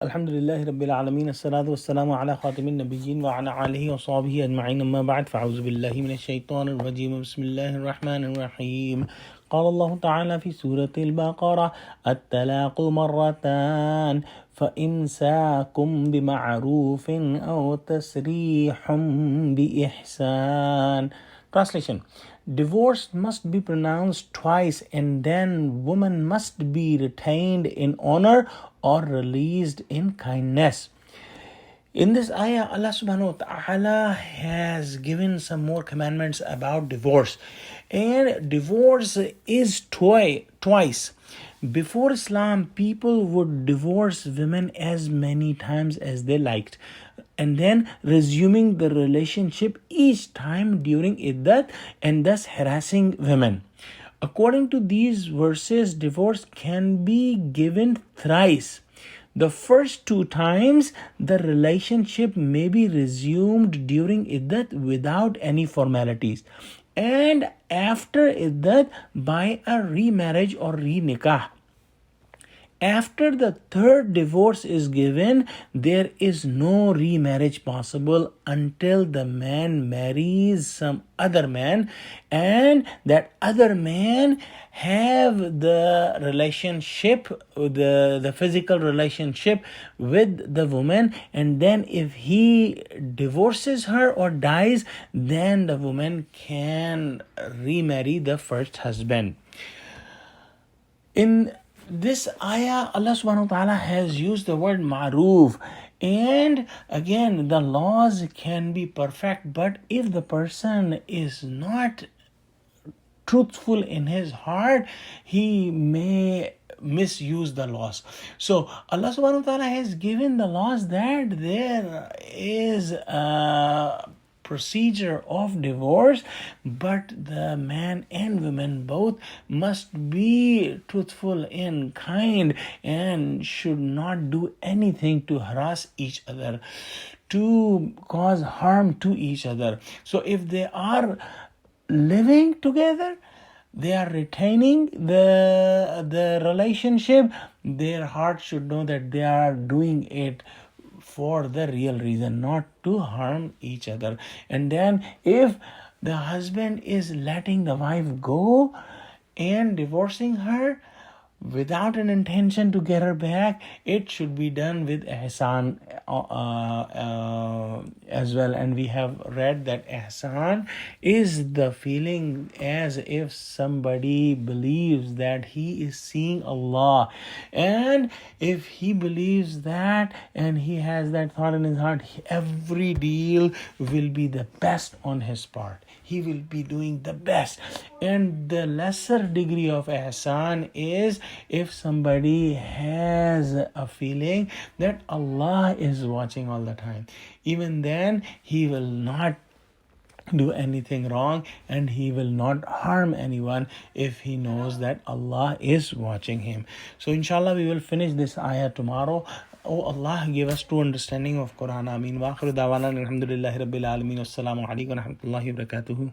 Alhamdulillahi Rabbil Alameen, As-salatu was-salamu ala khatimin nabiyyin wa ala alihi wa sahbihi ajma'in, amma ba'd, fa'auzu billahi minash shaitanir rajim, bismillahir rahmanir rahim. قال الله تعالى في سورة البقرة: الطلاق مرتان فإمساكم بمعروف أو تسريح بإحسان. Translation: Divorce must be pronounced twice, and then woman must be retained in honor or released in kindness. In this ayah, Allah subhanahu wa ta'ala has given some more commandments about divorce. And divorce is twice. Before Islam, people would divorce women as many times as they liked, and then resuming the relationship each time during iddat, and thus harassing women. According to these verses, divorce can be given thrice. The first two times, the relationship may be resumed during iddat without any formalities, and after iddat by a remarriage or re-nikah. After the third divorce is given, there is no remarriage possible until the man marries some other man, and that other man have the relationship, the physical relationship with the woman, and then if he divorces her or dies, then the woman can remarry the first husband. In this ayah, Allah subhanahu wa ta'ala has used the word ma'roof. And again, the laws can be perfect, but if the person is not truthful in his heart, he may misuse the laws. So Allah subhanahu wa ta'ala has given the laws that there is a procedure of divorce, but the man and woman both must be truthful and kind and should not do anything to harass each other, to cause harm to each other. So if they are living together, they are retaining the relationship, their heart should know that they are doing it for the real reason, not to harm each other. And then if the husband is letting the wife go and divorcing her without an intention to get her back, it should be done with ihsan as well. And we have read that ihsan is the feeling as if somebody believes that he is seeing Allah, and if he believes that and he has that thought in his heart, every deal will be the best on his part. He will be doing the best. And the lesser degree of ihsan is if somebody has a feeling that Allah is watching all the time. Even then, he will not do anything wrong, and he will not harm anyone if he knows that Allah is watching him. So inshallah we will finish this ayah tomorrow. Oh Allah, give us true understanding of Quran. Ameen. Wa akhiru da'wana alhamdulillahi rabbil alameen. Assalamu alaikum wa rahmatullahi wa barakatuhu.